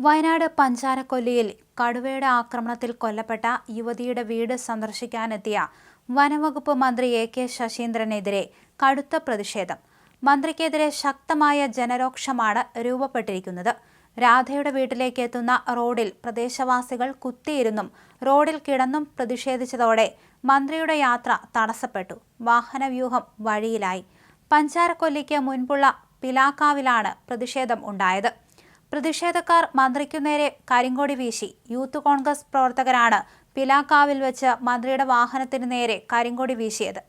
വയനാട് പഞ്ചാരക്കൊല്ലിയിൽ കടുവയുടെ ആക്രമണത്തിൽ കൊല്ലപ്പെട്ട യുവതിയുടെ വീട് സന്ദർശിക്കാനെത്തിയ വനംവകുപ്പ് മന്ത്രി എ.കെ. ശശീന്ദ്രനെതിരെ കടുത്ത പ്രതിഷേധം. മന്ത്രിക്കെതിരെ ശക്തമായ ജനരോക്ഷമാണ് രൂപപ്പെട്ടിരിക്കുന്നത്. രാധയുടെ വീട്ടിലേക്ക് എത്തുന്ന റോഡിൽ പ്രദേശവാസികൾ കുത്തിയിരുന്നും റോഡിൽ കിടന്നും പ്രതിഷേധിച്ചതോടെ മന്ത്രിയുടെ യാത്ര തടസ്സപ്പെട്ടു. വാഹനവ്യൂഹം വഴിയിലായി. പഞ്ചാരക്കൊല്ലിക്ക് മുൻപുള്ള പിലാക്കാവിലാണ് പ്രതിഷേധം ഉണ്ടായത്. പ്രതിഷേധക്കാർ മന്ത്രിക്കു നേരെ കരിങ്കൊടി വീശി. യൂത്ത് കോൺഗ്രസ് പ്രവർത്തകരാണ് പിലാക്കാവിൽ വെച്ച് മന്ത്രിയുടെ വാഹനത്തിന് നേരെ കരിങ്കൊടി വീശിയത്.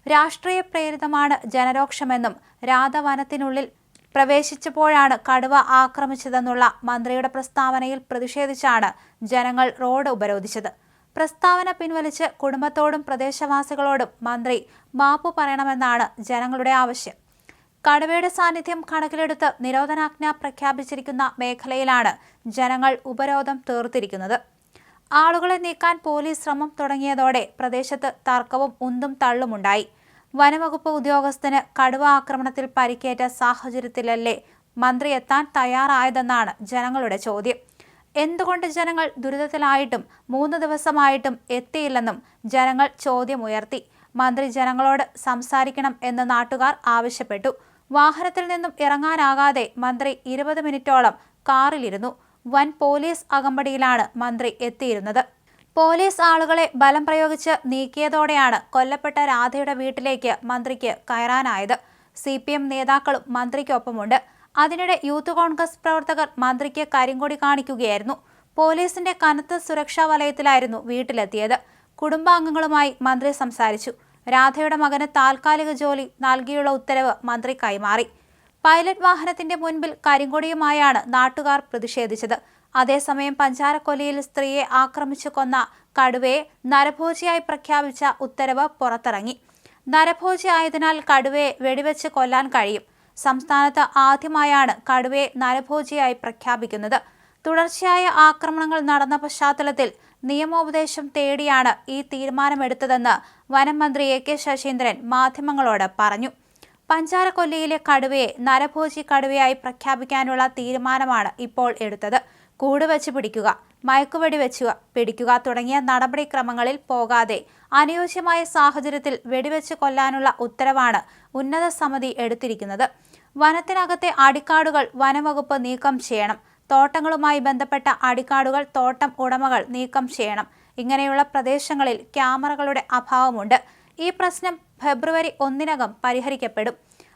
രാഷ്ട്രീയ പ്രേരിതമാണ് ജനരോക്ഷമെന്നും രാധ വനത്തിനുള്ളിൽ പ്രവേശിച്ചപ്പോഴാണ് കടുവ ആക്രമിച്ചതെന്നുള്ള മന്ത്രിയുടെ പ്രസ്താവനയിൽ പ്രതിഷേധിച്ചാണ് ജനങ്ങൾ റോഡ് ഉപരോധിച്ചത്. പ്രസ്താവന പിൻവലിച്ച് കുടുംബത്തോടും പ്രദേശവാസികളോടും മന്ത്രി മാപ്പു പറയണമെന്നാണ് ജനങ്ങളുടെ ആവശ്യം. കടുവയുടെ സാന്നിധ്യം കണക്കിലെടുത്ത് നിരോധനാജ്ഞ പ്രഖ്യാപിച്ചിരിക്കുന്ന മേഖലയിലാണ് ജനങ്ങൾ ഉപരോധം തീർത്തിരിക്കുന്നത്. ആളുകളെ നീക്കാൻ പോലീസ് ശ്രമം തുടങ്ങിയതോടെ പ്രദേശത്ത് തർക്കവും ഉന്തും തള്ളുമുണ്ടായി. വനംവകുപ്പ് ഉദ്യോഗസ്ഥന് കടുവ ആക്രമണത്തിൽ പരിക്കേറ്റ സാഹചര്യത്തിലല്ലേ മന്ത്രി എത്താൻ തയ്യാറായതെന്നാണ് ജനങ്ങളുടെ ചോദ്യം. എന്തുകൊണ്ട് ജനങ്ങൾ ദുരിതത്തിലായിട്ടും 3 ദിവസമായിട്ടും എത്തിയില്ലെന്നും ജനങ്ങൾ ചോദ്യമുയർത്തി. മന്ത്രി ജനങ്ങളോട് സംസാരിക്കണം എന്ന് നാട്ടുകാർ ആവശ്യപ്പെട്ടു. വാഹനത്തിൽ നിന്നും ഇറങ്ങാനാകാതെ മന്ത്രി 20 മിനിറ്റോളം കാറിലിരുന്നു. വൻ പോലീസ് അകമ്പടിയിലാണ് മന്ത്രി എത്തിയിരുന്നത്. പോലീസ് ആളുകളെ ബലം പ്രയോഗിച്ച് നീക്കിയതോടെയാണ് കൊല്ലപ്പെട്ട രാധയുടെ വീട്ടിലേക്ക് മന്ത്രിക്ക് കയറാനായത്. CPM നേതാക്കളും മന്ത്രിക്കൊപ്പമുണ്ട്. അതിനിടെ യൂത്ത് കോൺഗ്രസ് പ്രവർത്തകർ മന്ത്രിക്ക് കരിങ്കൊടി കാണിക്കുകയായിരുന്നു. പോലീസിന്റെ കനത്ത സുരക്ഷാ വലയത്തിലായിരുന്നു വീട്ടിലെത്തിയത്. കുടുംബാംഗങ്ങളുമായി മന്ത്രി സംസാരിച്ചു. രാധയുടെ മകന് താൽക്കാലിക ജോലി നൽകിയുള്ള ഉത്തരവ് മന്ത്രി കൈമാറി. പൈലറ്റ് വാഹനത്തിന്റെ മുൻപിൽ കരിങ്കൊടിയുമായാണ് നാട്ടുകാർ പ്രതിഷേധിച്ചത്. അതേസമയം പഞ്ചാരക്കൊല്ലിയിൽ സ്ത്രീയെ ആക്രമിച്ചു കൊന്ന കടുവയെ നരഭോജിയായി പ്രഖ്യാപിച്ച ഉത്തരവ് പുറത്തിറങ്ങി. നരഭോജി ആയതിനാൽ കടുവയെ വെടിവെച്ച് കൊല്ലാൻ കഴിയും. സംസ്ഥാനത്ത് ആദ്യമായാണ് കടുവയെ നരഭോജിയായി പ്രഖ്യാപിക്കുന്നത്. തുടർച്ചയായ ആക്രമണങ്ങൾ നടന്ന പശ്ചാത്തലത്തിൽ നിയമോപദേശം തേടിയാണ് ഈ തീരുമാനമെടുത്തതെന്ന് വനം മന്ത്രി എ.കെ. ശശീന്ദ്രൻ മാധ്യമങ്ങളോട് പറഞ്ഞു. പഞ്ചാരക്കൊല്ലിയിലെ കടുവയെ നരഭോജി കടുവയായി പ്രഖ്യാപിക്കാനുള്ള തീരുമാനമാണ് ഇപ്പോൾ എടുത്തത്. കൂടുവെച്ച് പിടിക്കുക, മയക്കുവെടി വെച്ച് പിടിക്കുക തുടങ്ങിയ നടപടിക്രമങ്ങളിൽ പോകാതെ അനുയോജ്യമായ സാഹചര്യത്തിൽ വെടിവെച്ച് കൊല്ലാനുള്ള ഉത്തരവാണ് ഉന്നത സമിതി എടുത്തിരിക്കുന്നത്. വനത്തിനകത്തെ അടിക്കാടുകൾ വനംവകുപ്പ് നീക്കം ചെയ്യണം. തോട്ടങ്ങളുമായി ബന്ധപ്പെട്ട അടിക്കാടുകൾ തോട്ടം ഉടമകൾ നീക്കം ചെയ്യണം. ഇങ്ങനെയുള്ള പ്രദേശങ്ങളിൽ ക്യാമറകളുടെ അഭാവമുണ്ട്. ഈ പ്രശ്നം ഫെബ്രുവരി 1 പരിഹരിക്കപ്പെടും.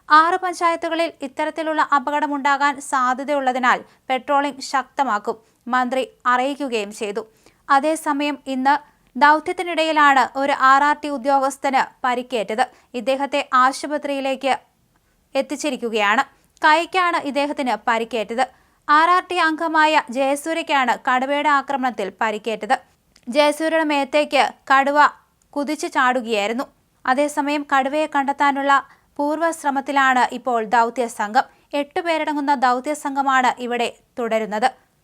6 പഞ്ചായത്തുകളിൽ ഇത്തരത്തിലുള്ള അപകടമുണ്ടാകാൻ സാധ്യതയുള്ളതിനാൽ പെട്രോളിംഗ് ശക്തമാക്കും മന്ത്രി അറിയിക്കുകയും ചെയ്തു. അതേസമയം ഇന്ന് ദൗത്യത്തിനിടയിലാണ് ഒരു RRT ഉദ്യോഗസ്ഥന് പരിക്കേറ്റത്. ഇദ്ദേഹത്തെ ആശുപത്രിയിലേക്ക് എത്തിച്ചിരിക്കുകയാണ്. കൈക്കാണ് ഇദ്ദേഹത്തിന് പരിക്കേറ്റത്. RRT അംഗമായ ജയസൂര്യയ്ക്കാണ് കടുവയുടെ ആക്രമണത്തിൽ പരിക്കേറ്റത്. ജയസൂര്യയുടെ മേത്തേക്ക് കടുവ കുതിച്ചു ചാടുകയായിരുന്നു. അതേസമയം കടുവയെ കണ്ടെത്താനുള്ള പൂർവ്വശ്രമത്തിലാണ് ഇപ്പോൾ ദൗത്യ സംഘം. 8 പേരടങ്ങുന്ന ദൗത്യ സംഘമാണ് ഇവിടെ തുടരുന്നത്.